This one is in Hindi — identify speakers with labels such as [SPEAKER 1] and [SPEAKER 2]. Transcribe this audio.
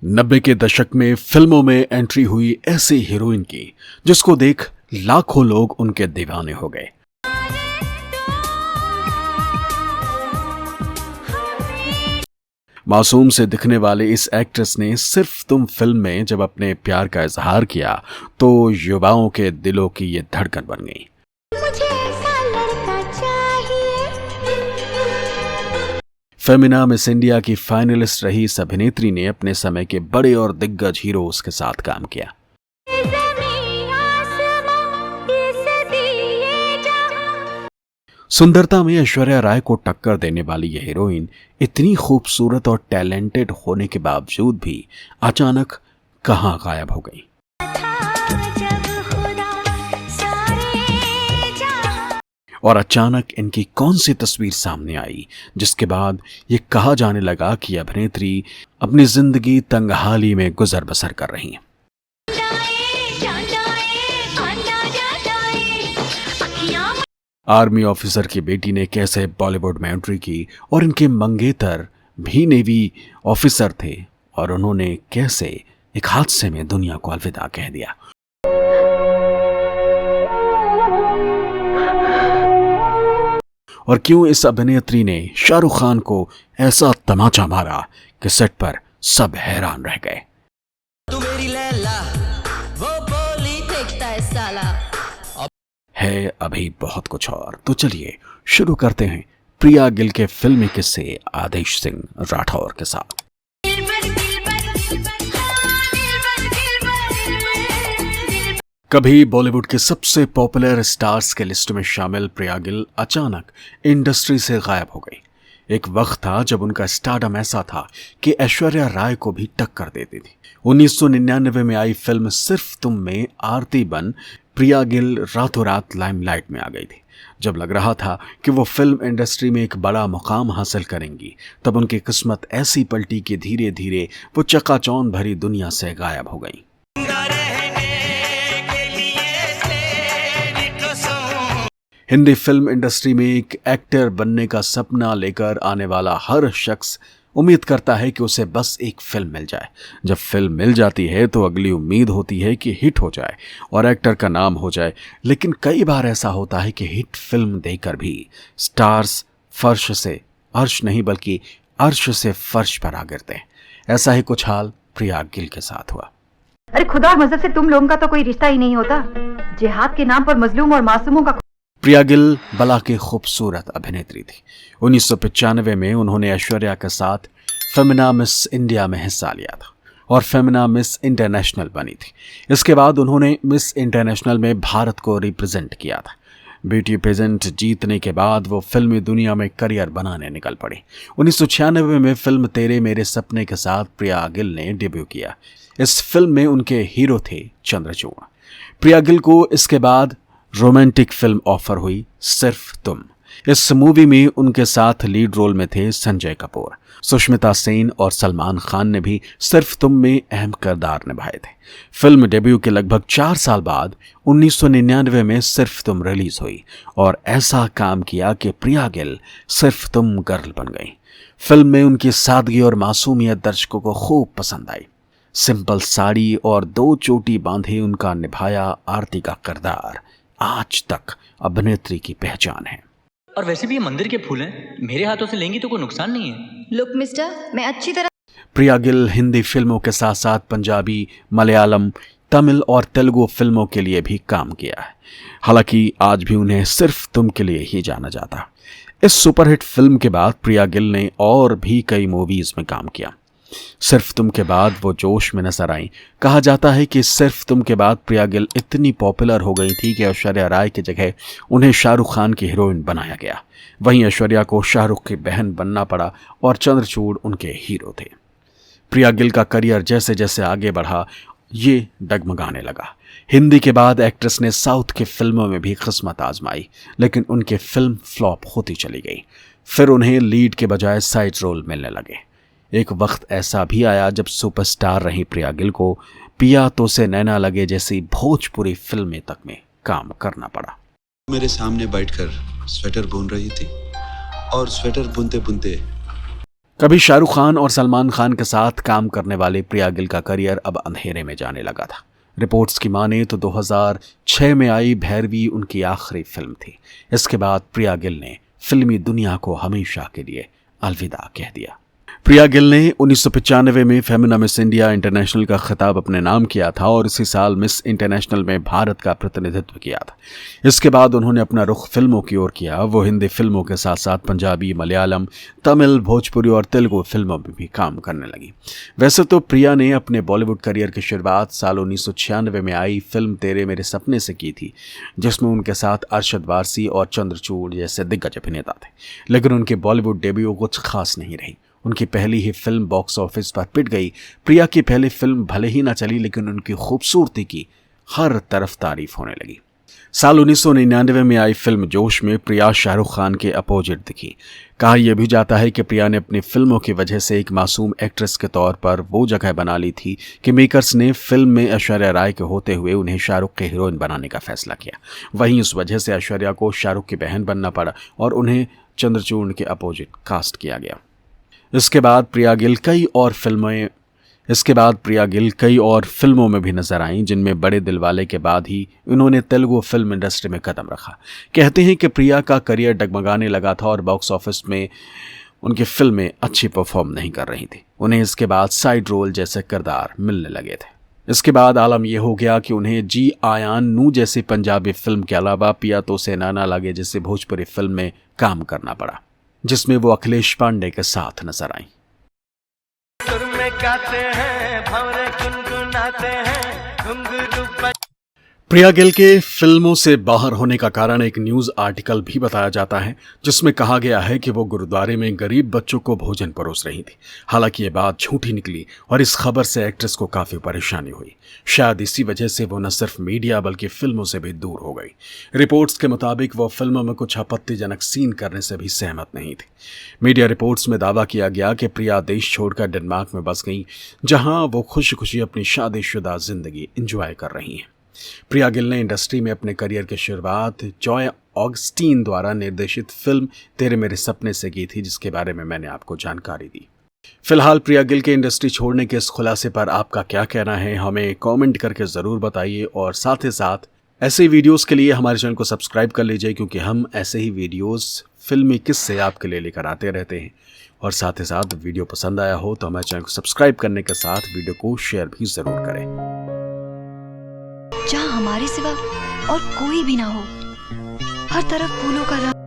[SPEAKER 1] 90 के दशक में फिल्मों में एंट्री हुई ऐसी हीरोइन की जिसको देख लाखों लोग उनके दीवाने हो गए। मासूम से दिखने वाले इस एक्ट्रेस ने सिर्फ तुम फिल्म में जब अपने प्यार का इजहार किया तो युवाओं के दिलों की ये धड़कन बन गई। फेमिना मिस इंडिया की फाइनलिस्ट रही इस अभिनेत्री ने अपने समय के बड़े और दिग्गज हीरोज के साथ काम किया। सुंदरता में ऐश्वर्या राय को टक्कर देने वाली यह हीरोइन इतनी खूबसूरत और टैलेंटेड होने के बावजूद भी अचानक कहां गायब हो गई। और अचानक इनकी कौन सी तस्वीर सामने आई जिसके बाद ये कहा जाने लगा कि अभिनेत्री अपनी जिंदगी तंगहाली में गुजर बसर कर रही हैं। आर्मी ऑफिसर की बेटी ने कैसे बॉलीवुड में एंट्री की और इनके मंगेतर भी नेवी ऑफिसर थे और उन्होंने कैसे एक हादसे में दुनिया को अलविदा कह दिया। और क्यों इस अभिनेत्री ने शाहरुख खान को ऐसा तमाचा मारा कि सेट पर सब हैरान रह गए। तू मेरी लैला, वो बोली देखता है साला। है अभी बहुत कुछ और, तो चलिए शुरू करते हैं प्रिया गिल के फिल्मी किस्से आदेश सिंह राठौर के साथ। कभी बॉलीवुड के सबसे पॉपुलर स्टार्स के लिस्ट में शामिल प्रिया गिल अचानक इंडस्ट्री से गायब हो गई। एक वक्त था जब उनका स्टारडम ऐसा था कि ऐश्वर्या राय को भी टक्कर देती थी। 1999 में आई फिल्म सिर्फ तुम में आरती बन प्रिया गिल रातों रात लाइमलाइट में आ गई थी। जब लग रहा था कि वो फिल्म इंडस्ट्री में एक बड़ा मुकाम हासिल करेंगी, तब उनकी किस्मत ऐसी पलटी कि धीरे धीरे वो चकाचौंध भरी दुनिया से गायब हो गई। हिंदी फिल्म इंडस्ट्री में एक एक्टर बनने का सपना लेकर आने वाला हर शख्स उम्मीद करता है कि उसे बस एक फिल्म मिल जाए। जब फिल्म मिल जाती है तो अगली उम्मीद होती है कि हिट हो जाए और एक्टर का नाम हो जाए। लेकिन कई बार ऐसा होता है कि हिट फिल्म देकर भी स्टार्स फर्श से अर्श नहीं बल्कि अर्श से फर्श पर आ गिरते हैं। ऐसा ही कुछ हाल प्रिया गिल के साथ हुआ।
[SPEAKER 2] अरे खुदा और मजहब से तुम लोगों का तो कोई रिश्ता ही नहीं होता। जिहाद के नाम पर मजलूम और मासूमों का।
[SPEAKER 1] प्रिया गिल बला के खूबसूरत अभिनेत्री थी। 1995 में उन्होंने ऐश्वर्या के साथ फेमिना मिस इंडिया में हिस्सा लिया था और फेमिना मिस इंटरनेशनल बनी थी। इसके बाद उन्होंने मिस इंटरनेशनल में भारत को रिप्रेजेंट किया था। ब्यूटी पेजेंट जीतने के बाद वो फिल्मी दुनिया में करियर बनाने निकल पड़ी। 1996 में फिल्म तेरे मेरे सपने के साथ प्रिया गिल ने डेब्यू किया। इस फिल्म में उनके हीरो थे चंद्रचूड़। प्रिया गिल को इसके बाद रोमांटिक फिल्म ऑफर हुई सिर्फ तुम। इस मूवी में उनके साथ लीड रोल में थे संजय कपूर, सुष्मिता सेन और सलमान खान ने भी सिर्फ तुम में अहम किरदार निभाए थे। फिल्म डेब्यू के लगभग 4 साल बाद 1999 में सिर्फ तुम रिलीज हुई और ऐसा काम किया कि प्रिया गिल सिर्फ तुम गर्ल बन गई। फिल्म में उनकी सादगी और मासूमियत दर्शकों को खूब पसंद आई। सिंपल साड़ी और 2 चोटी बांधे उनका निभाया आरती का किरदार आज तक अभिनेत्री की पहचान है।
[SPEAKER 3] और वैसे भी ये मंदिर के फूल हैं, मेरे हाथों से लेंगी तो कोई नुकसान नहीं है।
[SPEAKER 2] लुक मिस्टर, मैं अच्छी तरह।
[SPEAKER 1] प्रिया गिल हिंदी फिल्मों के साथ साथ पंजाबी, मलयालम, तमिल और तेलुगु फिल्मों के लिए भी काम किया है। हालांकि आज भी उन्हें सिर्फ तुम के लिए ही जाना जाता। इस सुपरहिट फिल्म के बाद प्रिया गिल ने और भी कई मूवीज में काम किया। सिर्फ तुम के बाद वो जोश में नजर आई। कहा जाता है कि सिर्फ तुम के बाद प्रिया गिल इतनी पॉपुलर हो गई थी कि ऐश्वर्या राय की जगह उन्हें शाहरुख खान की हीरोइन बनाया गया। वहीं ऐश्वर्या को शाहरुख की बहन बनना पड़ा और चंद्रचूड़ उनके हीरो थे। प्रिया गिल का करियर जैसे जैसे आगे बढ़ा ये डगमगाने लगा। हिंदी के बाद एक्ट्रेस ने साउथ की फिल्मों में भी किस्मत आजमाई, लेकिन उनके फिल्म फ्लॉप होती चली गई। फिर उन्हें लीड के बजाय साइड रोल मिलने लगे। एक वक्त ऐसा भी आया जब सुपरस्टार रही प्रिया गिल को पिया तो से नैना लगे जैसी भोजपुरी फिल्में तक में काम करना पड़ा।
[SPEAKER 4] मेरे सामने बैठकर स्वेटर बुन रही थी और स्वेटर बुनते बुनते
[SPEAKER 1] कभी शाहरुख खान और सलमान खान के साथ काम करने वाले प्रिया गिल का करियर अब अंधेरे में जाने लगा था। रिपोर्ट्स की माने तो 2006 में आई भैरवी उनकी आखिरी फिल्म थी। इसके बाद प्रिया गिल ने फिल्मी दुनिया को हमेशा के लिए अलविदा कह दिया। प्रिया गिल ने 1995 में फेमिना मिस इंडिया इंटरनेशनल का खिताब अपने नाम किया था और इसी साल मिस इंटरनेशनल में भारत का प्रतिनिधित्व किया था। इसके बाद उन्होंने अपना रुख फिल्मों की ओर किया। वो हिंदी फिल्मों के साथ साथ पंजाबी, मलयालम, तमिल, भोजपुरी और तेलुगु फिल्मों में भी काम करने लगी। वैसे तो प्रिया ने अपने बॉलीवुड करियर की शुरुआत साल 1996 में आई फिल्म तेरे मेरे सपने से की थी, जिसमें उनके साथ अरशद वारसी और चंद्रचूड़ जैसे दिग्गज अभिनेता थे। लेकिन उनकी बॉलीवुड डेब्यू कुछ खास नहीं रही। उनकी पहली ही फिल्म बॉक्स ऑफिस पर पिट गई। प्रिया की पहली फिल्म भले ही ना चली, लेकिन उनकी खूबसूरती की हर तरफ तारीफ होने लगी। साल 1999 में आई फिल्म जोश में प्रिया शाहरुख खान के अपोजिट दिखी। कहा यह भी जाता है कि प्रिया ने अपनी फिल्मों की वजह से एक मासूम एक्ट्रेस के तौर पर वो जगह बना ली थी कि मेकर्स ने फिल्म में ऐश्वर्या राय के होते हुए उन्हें शाहरुख के हीरोइन बनाने का फैसला किया। वहीं उस वजह से ऐश्वर्या को शाहरुख की बहन बनना पड़ा और उन्हें चंद्रचूड़ के अपोजिट कास्ट किया गया। इसके बाद प्रिया गिल कई और फिल्मों में भी नजर आईं, जिनमें बड़े दिलवाले के बाद ही उन्होंने तेलुगु फिल्म इंडस्ट्री में कदम रखा। कहते हैं कि प्रिया का करियर डगमगाने लगा था और बॉक्स ऑफिस में उनकी फिल्में अच्छी परफॉर्म नहीं कर रही थी। उन्हें इसके बाद साइड रोल जैसे किरदार मिलने लगे थे। इसके बाद आलम यह हो गया कि उन्हें जी आयान नू जैसी पंजाबी फिल्म के अलावा पिया तो से नाना लागे जैसी भोजपुरी फिल्म में काम करना पड़ा, जिसमें वो अखिलेश पांडे के साथ नजर आईं। प्रिया गिल के फिल्मों से बाहर होने का कारण एक न्यूज़ आर्टिकल भी बताया जाता है, जिसमें कहा गया है कि वो गुरुद्वारे में गरीब बच्चों को भोजन परोस रही थी। हालांकि ये बात झूठी निकली और इस खबर से एक्ट्रेस को काफ़ी परेशानी हुई। शायद इसी वजह से वो न सिर्फ मीडिया बल्कि फिल्मों से भी दूर हो गई। रिपोर्ट्स के मुताबिक वो फिल्मों में कुछ आपत्तिजनक सीन करने से भी सहमत नहीं थी। मीडिया रिपोर्ट्स में दावा किया गया कि प्रिया देश छोड़कर डेनमार्क में बस गई, जहां वो खुशी खुशी अपनी शादीशुदा जिंदगी एंजॉय कर रही हैं। प्रिया गिल ने इंडस्ट्री में अपने करियर की शुरुआत जॉय ऑगस्टीन द्वारा निर्देशित फिल्म तेरे मेरे सपने से की थी, जिसके बारे में मैंने आपको जानकारी दी। फिलहाल प्रिया गिल के इंडस्ट्री छोड़ने के इस खुलासे पर आपका क्या कहना है, हमें कमेंट करके ज़रूर बताइए। और साथ ही साथ ऐसे वीडियोस के लिए हमारे चैनल को सब्सक्राइब कर लीजिए, क्योंकि हम ऐसे ही वीडियोस फिल्मी किस्से आपके लिए लेकर आते रहते हैं। और साथ ही साथ वीडियो पसंद आया हो तो हमारे चैनल को सब्सक्राइब करने के साथ वीडियो को शेयर भी ज़रूर करें।
[SPEAKER 4] जहाँ हमारे सिवा और कोई भी ना हो, हर तरफ फूलों का रंग